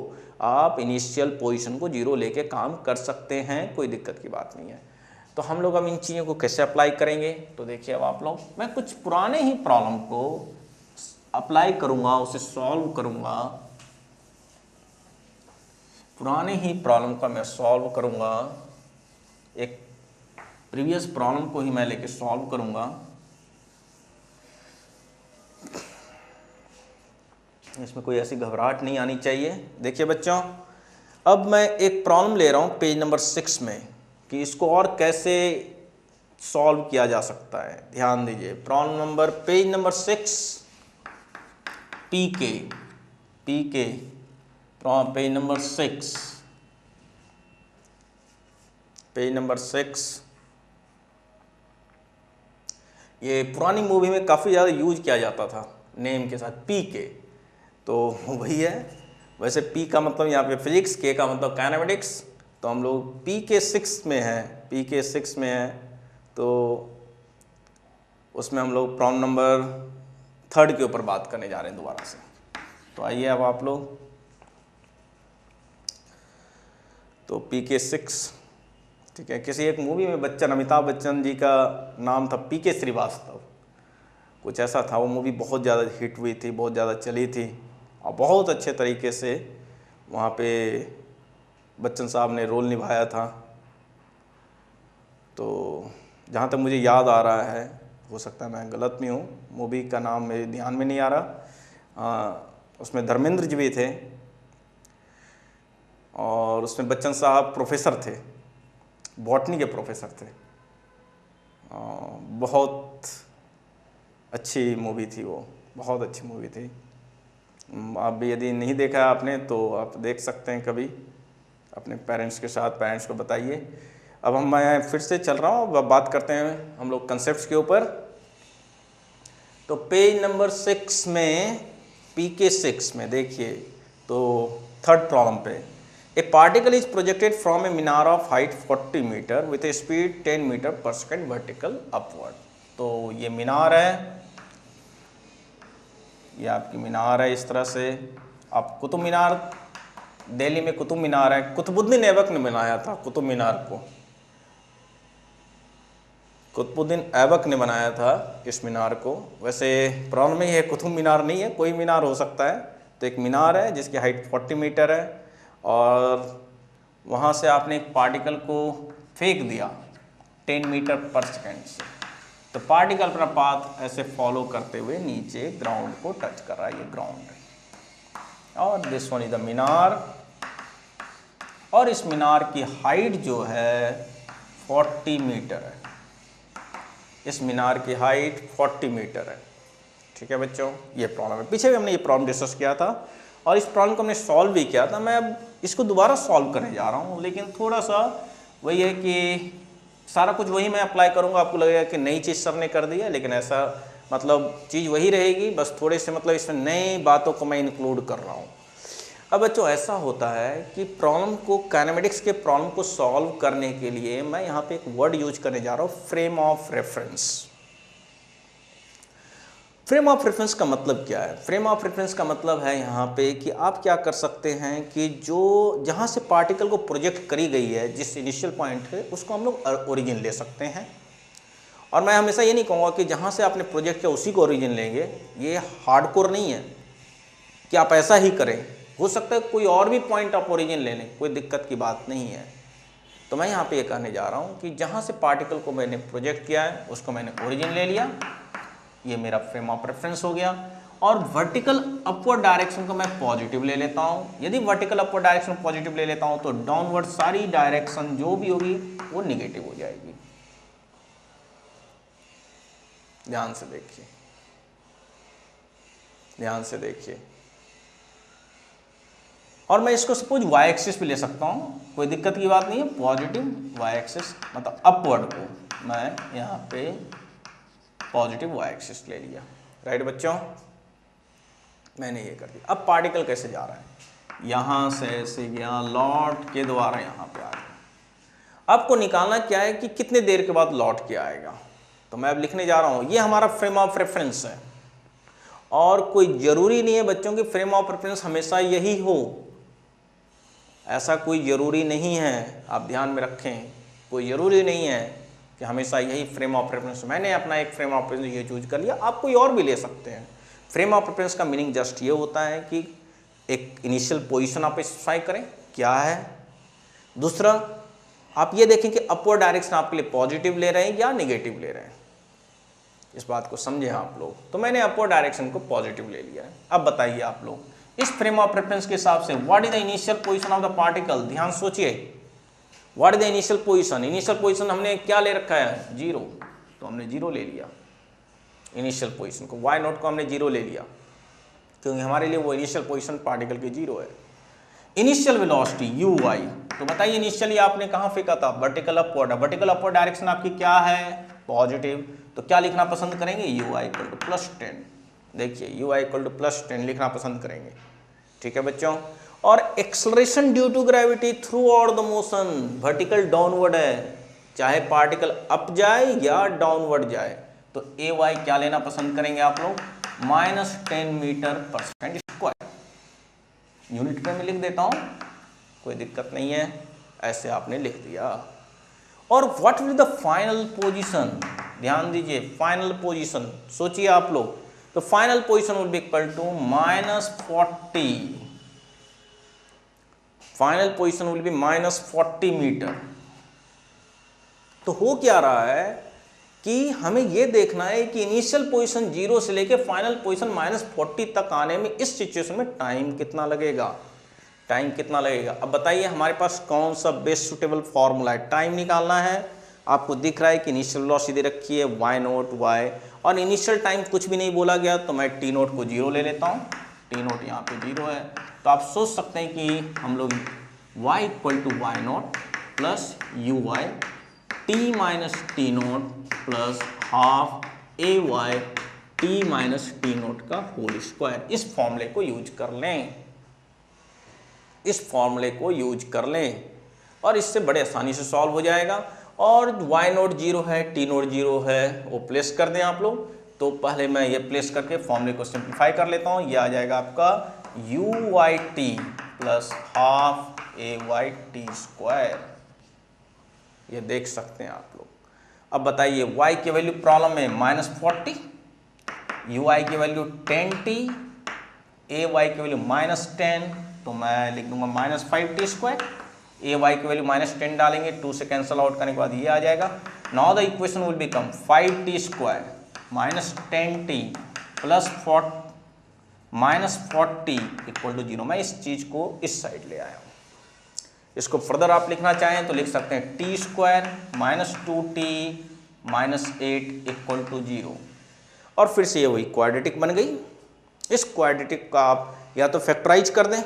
आप इनिशियल पोजीशन को 0 लेके काम कर सकते हैं, कोई दिक्कत की बात नहीं है। तो हम लोग अब इन चीज़ों को कैसे अप्लाई करेंगे, तो देखिए अब आप लोग, मैं कुछ पुराने ही प्रॉब्लम को अप्लाई करूंगा, उसे सॉल्व करूंगा, पुराने ही प्रॉब्लम का मैं सॉल्व करूंगा, एक प्रीवियस प्रॉब्लम को ही मैं लेके सॉल्व करूंगा। इसमें कोई ऐसी घबराहट नहीं आनी चाहिए। देखिए बच्चों, अब मैं एक प्रॉब्लम ले रहा हूँ पेज नंबर 6 में कि इसको और कैसे सॉल्व किया जा सकता है। ध्यान दीजिए, प्रॉब्लम नंबर पेज नंबर 6 पीके पेज नंबर 6 ये पुरानी मूवी में काफ़ी ज़्यादा यूज किया जाता था नेम के साथ पीके, तो वही है। वैसे पी का मतलब यहाँ पे फिजिक्स, के का मतलब काइनेमेटिक्स, तो हम लोग पीके 6 में है, तो उसमें हम लोग प्रॉब्लम नंबर 3 के ऊपर बात करने जा रहे हैं दोबारा से। तो आइए अब आप लोग, तो पीके 6, ठीक है। किसी एक मूवी में अमिताभ बच्चन जी का नाम था पीके श्रीवास्तव, कुछ ऐसा था। वो मूवी बहुत ज़्यादा हिट हुई थी, बहुत ज़्यादा चली थी, और बहुत अच्छे तरीके से वहाँ पे बच्चन साहब ने रोल निभाया था। तो जहाँ तक मुझे याद आ रहा है, हो सकता है मैं गलत में हूँ, मूवी का नाम मेरे ध्यान में नहीं आ रहा, उसमें धर्मेंद्र जी भी थे, और उसमें बच्चन साहब प्रोफेसर थे, बॉटनी के प्रोफेसर थे। बहुत अच्छी मूवी थी वो, बहुत अच्छी मूवी थी। आप भी यदि नहीं देखा है आपने तो आप देख सकते हैं कभी अपने पेरेंट्स के साथ, पेरेंट्स को बताइए। अब मैं फिर से चल रहा हूँ, अब बात करते हैं हम लोग कंसेप्ट्स के ऊपर। तो पेज नंबर 6 में, पीके 6 में देखिए, तो 3rd प्रॉब्लम पे, a particle is projected from a मीनार of height 40 meter with a speed 10 meter per second vertical upward. तो ये मीनार है, ये आपकी मीनार है इस तरह से। आप कुतुब मीनार, दिल्ली में कुतुब मीनार है, कुतुबुद्दीन ऐबक ने बनाया था कुतुब मीनार को, कुतुबुद्दीन ऐबक ने बनाया था इस मीनार को। वैसे प्रॉब्लम में है कुतुब मीनार नहीं है, कोई मीनार हो सकता है। तो एक मीनार है जिसकी हाइट 40 मीटर है, और वहाँ से आपने एक पार्टिकल को फेंक दिया 10 मीटर पर सेकेंड से। तो पार्टिकल अपना पाथ ऐसे फॉलो करते हुए नीचे ग्राउंड को टच कर रहा है, ये ग्राउंड है, और दिस वन इज द मीनार, और इस मीनार की हाइट जो है 40 मीटर है। इस मीनार की हाइट 40 मीटर है, ठीक है बच्चों। ये प्रॉब्लम है, पीछे भी हमने ये प्रॉब्लम डिस्कस किया था, और इस प्रॉब्लम को हमने सॉल्व भी किया था। मैं अब इसको दोबारा सॉल्व करने जा रहा हूँ, लेकिन थोड़ा सा वही है कि सारा कुछ वही मैं अप्लाई करूँगा। आपको लगेगा कि नई चीज़ सर ने कर दी है, लेकिन ऐसा मतलब चीज़ वही रहेगी, बस थोड़े से मतलब इसमें नई बातों को मैं इंक्लूड कर रहा हूँ। अब बच्चों ऐसा होता है कि प्रॉब्लम को, काइनेमेटिक्स के प्रॉब्लम को सॉल्व करने के लिए मैं यहाँ पे एक वर्ड यूज करने जा रहा हूँ, frame of reference. Frame of reference का मतलब क्या है? फ्रेम ऑफ रेफरेंस का मतलब है यहाँ पे कि आप क्या कर सकते हैं कि जो जहाँ से पार्टिकल को प्रोजेक्ट करी गई है, जिस इनिशियल पॉइंट है, उसको हम लोग ओरिजिन ले सकते हैं। और मैं हमेशा ये नहीं कहूँगा कि जहाँ से आपने प्रोजेक्ट किया उसी को ओरिजिन लेंगे, ये हार्डकोर नहीं है कि आप ऐसा ही करें। हो सकता है कोई और भी पॉइंट आप ओरिजिन ले लें, कोई दिक्कत की बात नहीं है। तो मैं यहाँ पे ये कहने जा रहा हूँ कि जहाँ से पार्टिकल को मैंने प्रोजेक्ट किया है उसको मैंने ओरिजिन ले लिया, ये मेरा फ्रेम ऑफ रेफरेंस हो गया। और वर्टिकल अपवर्ड डायरेक्शन को मैं पॉजिटिव ले लेता हूँ। यदि वर्टिकल अपवर्ड डायरेक्शन पॉजिटिव ले लेता हूँ तो डाउनवर्ड सारी डायरेक्शन जो भी होगी वो निगेटिव हो जाएगी। ध्यान से देखिए, ध्यान से देखिए। और मैं इसको सपोज वाई एक्सिस भी ले सकता हूँ, कोई दिक्कत की बात नहीं है। पॉजिटिव वाई एक्सिस मतलब अपवर्ड को मैं यहाँ पे पॉजिटिव वाई एक्सिस ले लिया। राइट बच्चों, मैंने ये कर दिया। अब पार्टिकल कैसे जा रहा है, यहाँ से ऐसे गया, लौट के दोबारा यहाँ पे आ गया। आपको निकालना क्या है कि कितने देर के बाद लौट के आएगा। तो मैं अब लिखने जा रहा हूँ, ये हमारा फ्रेम ऑफ रेफरेंस है और कोई ज़रूरी नहीं है बच्चों की फ्रेम ऑफ रेफरेंस हमेशा यही हो, ऐसा कोई ज़रूरी नहीं है, आप ध्यान में रखें। कोई ज़रूरी नहीं है कि हमेशा यही फ्रेम ऑफ रेफरेंस। मैंने अपना एक फ्रेम ऑफ रेफरेंस ये चूज कर लिया, आप कोई और भी ले सकते हैं। फ्रेम ऑफ रेफरेंस का मीनिंग जस्ट ये होता है कि एक इनिशियल पोजीशन आप स्पेसिफाई करें क्या है। दूसरा, आप ये देखें कि अपवर्ड डायरेक्शन आपके लिए पॉजिटिव ले रहे हैं या नेगेटिव ले रहे हैं, इस बात को समझें आप लोग। तो मैंने अपवर्ड डायरेक्शन को पॉजिटिव ले लिया है। अब बताइए आप लोग इस फ्रेम ऑफ रेफरेंस के हिसाब से what is the initial position of the particle. ध्यान सोचिए, what is the initial position. Initial position हमने क्या ले रखा है, 0, तो हमने 0 ले लिया इनिशियल पोजीशन को। वाई नॉट को हमने 0 ले लिया क्योंकि हमारे लिए वो इनिशियल पोजीशन पार्टिकल की 0 है। इनिशियल वेलोसिटी यू वाई, तो बताइए इनिशियली आपने कहाँ फेंका था, vertical upward. Vertical upward direction आपकी क्या है, पॉजिटिव। तो क्या लिखना पसंद करेंगे, यू आई इक्वल टू +10। देखिए यू आई इक्वल टू +10 लिखना पसंद करेंगे, ठीक है बच्चों। और acceleration due to gravity throughout the motion, vertical downward है, चाहे पार्टिकल अप जाए या डाउनवर्ड जाए। तो ए वाई क्या लेना पसंद करेंगे आप लोग, -10 मीटर/सेकंड²। यूनिट में लिख देता हूं, कोई दिक्कत नहीं है, ऐसे आपने लिख दिया। और what will the final position, ध्यान दीजिए फाइनल पोजीशन, सोचिए आप लोग। तो final position will be equal to -40, final position will be -40 meter. तो हो क्या रहा है कि हमें यह देखना है कि इनिशियल पोजीशन 0 से लेके फाइनल पोजीशन -40 तक आने में इस सिचुएशन में टाइम कितना लगेगा, टाइम कितना लगेगा। अब बताइए हमारे पास कौन सा बेस्ट सुटेबल फॉर्मूला है, टाइम निकालना है। आपको दिख रहा है कि इनिशियल वेलोसिटी दे रखी है वाई नोट वाई, और इनिशियल टाइम कुछ भी नहीं बोला गया, तो मैं टी नोट को 0 ले लेता हूँ। टी नोट यहाँ पे 0 है, तो आप सोच सकते हैं कि हम लोग y equal to y naught plus u y t minus t naught plus half a y t minus t naught का होल स्क्वायर, इस फॉर्मूले को यूज कर लें, इस फॉर्मूले को यूज कर लें और इससे बड़े आसानी से सॉल्व हो जाएगा। और y नोट 0 है, टी नोट 0 है, वो प्लेस कर दें आप लोग। तो पहले मैं ये प्लेस करके फॉर्मूले को सिंप्लीफाई कर लेता हूँ। ये आ जाएगा आपका u y t plus half a y t square, ये देख सकते हैं आप लोग। अब बताइए y की वैल्यू प्रॉब्लम में -40, यू आई की वैल्यू 10t, ए वाई की वैल्यू -10, तो मैं लिख दूंगा -5t²। ए वाई की वैल्यू -10 डालेंगे, 2 से कैंसिल आउट करने के बाद ये आ जाएगा। Now the equation will become 5t² -10t plus -40 equal to 0। मैं इस चीज़ को इस साइड ले आया हूँ। इसको फर्दर आप लिखना चाहें तो लिख सकते हैं t² -2t -8 इक्वल टू 0। और फिर से ये वही क्वाड्रेटिक बन गई। इस क्वाड्रेटिक का आप या तो फैक्टराइज कर दें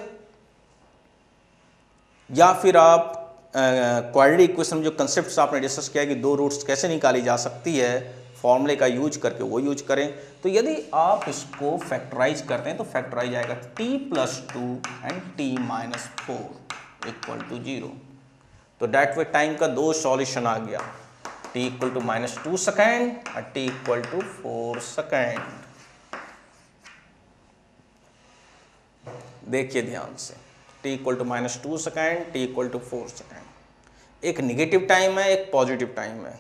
या फिर आप क्वाड्रेटिक इक्वेशन में जो कंसेप्ट्स आपने डिस्कस किया कि 2 रूट्स कैसे निकाली जा सकती है फॉर्मूले का यूज करके, वो यूज करें। तो यदि आप इसको फैक्टराइज करते हैं तो फैक्टराइज आएगा t+2 and t-4 equal to 0। तो डेट वे टाइम का 2 सॉल्यूशन आ गया, t इक्वल टू -2 सेकेंड और t इक्वल टू 4 सेकेंड। देखिए ध्यान से, t equal to -2 second, t equal to 4 second. एक निगेटिव टाइम है, एक पॉजिटिव टाइम है।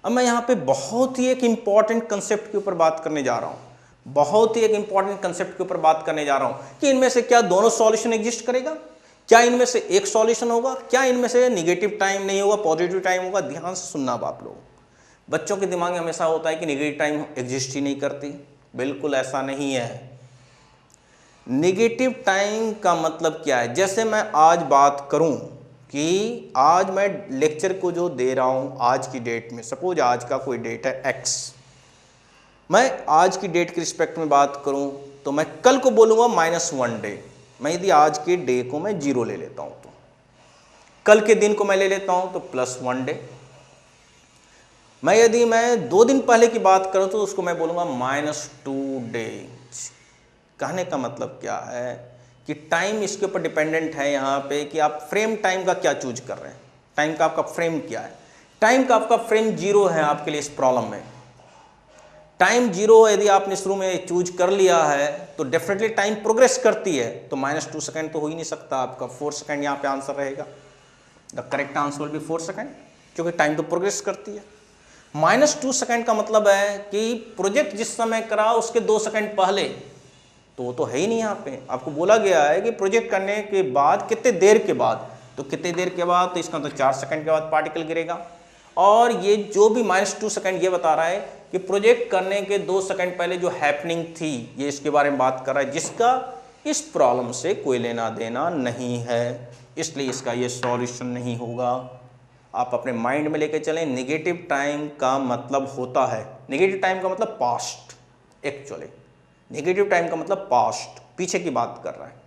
अब मैं यहाँ पे बहुत ही एक इम्पॉर्टेंट कंसेप्ट के ऊपर बात करने जा रहा हूँ, बहुत ही एक इम्पॉर्टेंट कंसेप्ट के ऊपर बात करने जा रहा हूँ कि इनमें से क्या दोनों सॉल्यूशन एग्जिस्ट करेगा, क्या इनमें से एक सॉल्यूशन होगा, क्या इनमें से नेगेटिव टाइम नहीं होगा, पॉजिटिव टाइम होगा। ध्यान से सुनना आप लोग, बच्चों के दिमाग में हमेशा होता है कि नेगेटिव टाइम एग्जिस्ट ही नहीं करती, बिल्कुल ऐसा नहीं है। नेगेटिव टाइम का मतलब क्या है, जैसे मैं आज बात करूं कि आज मैं लेक्चर को जो दे रहा हूं आज की डेट में, सपोज आज का कोई डेट है x, मैं आज की डेट के रिस्पेक्ट में बात करूं तो मैं कल को बोलूंगा -1 डे। मैं यदि आज के डे को मैं 0 ले लेता हूं तो कल के दिन को मैं ले लेता हूं तो +1 डे। मैं यदि मैं 2 दिन पहले की बात करूं तो उसको मैं बोलूंगा -2 डे। कहने का मतलब क्या है कि टाइम इसके ऊपर डिपेंडेंट है यहाँ पे कि आप फ्रेम टाइम का क्या चूज कर रहे हैं। टाइम का आपका फ्रेम क्या है। टाइम का आपका फ्रेम 0 है आपके लिए इस प्रॉब्लम में। टाइम 0 यदि आपने शुरू में चूज कर लिया है तो डेफिनेटली टाइम प्रोग्रेस करती है, तो -2 सेकेंड तो हो ही नहीं सकता आपका, 4 सेकेंड यहाँ पे आंसर रहेगा। The correct answer will be 4 second, क्योंकि टाइम तो प्रोग्रेस करती है। -2 सेकेंड का मतलब है कि प्रोजेक्ट जिस समय करा उसके 2 सेकेंड पहले, तो वो तो है ही नहीं यहाँ पे। आपको बोला गया है कि प्रोजेक्ट करने के बाद कितने देर के बाद, तो कितने देर के बाद, तो इसका मतलब 4 सेकेंड के बाद पार्टिकल गिरेगा। और ये जो भी -2 सेकेंड ये बता रहा है कि प्रोजेक्ट करने के 2 सेकेंड पहले जो हैपनिंग थी, ये इसके बारे में बात कर रहा है, जिसका इस प्रॉब्लम से कोई लेना देना नहीं है, इसलिए इसका ये सॉल्यूशन नहीं होगा। आप अपने माइंड में लेके चलें, नेगेटिव टाइम का मतलब होता है, नेगेटिव टाइम का मतलब पास्ट, एक्चुअली नेगेटिव टाइम का मतलब पास्ट, पीछे की बात कर रहा है।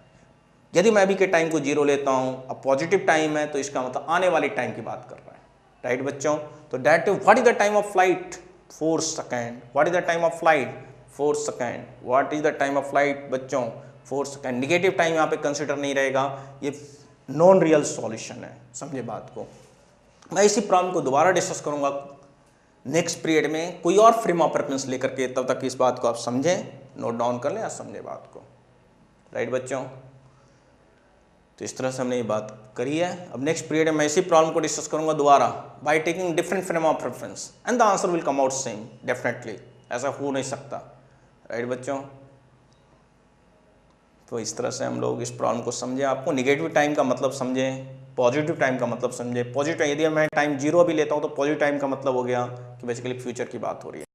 यदि मैं अभी के टाइम को 0 लेता हूँ, अब पॉजिटिव टाइम है, तो इसका मतलब आने वाली टाइम की बात कर रहा है, राइट बच्चों। तो that what is the time of flight, 4 second. What is the time of flight, 4 second. What is the time of flight बच्चों, 4 सेकेंड। निगेटिव टाइम यहाँ पे कंसिडर नहीं रहेगा, ये नॉन रियल सॉल्यूशन है, समझे बात को। मैं इसी प्रॉब्लम को दोबारा डिस्कस करूंगा नेक्स्ट पीरियड में कोई और फ्रेम ऑफ रेफरेंस लेकर के, तब तक इस बात को आप समझें, नोट डाउन कर लें या समझे बात को, राइट बच्चों। तो इस तरह से हमने ये बात करी है। अब नेक्स्ट पीरियड में मैं इसी प्रॉब्लम को डिस्कस करूंगा दोबारा, by taking different frame of reference and the answer will come out same, definitely ऐसा हो नहीं सकता, राइट बच्चों। तो इस तरह से हम लोग इस प्रॉब्लम को समझें, आपको निगेटिव टाइम का मतलब समझें, पॉजिटिव टाइम का मतलब समझें। पॉजिटिव, यदि मैं टाइम 0 भी लेता हूँ तो पॉजिटिव टाइम का मतलब हो गया कि बेसिकली फ्यूचर की बात हो रही है।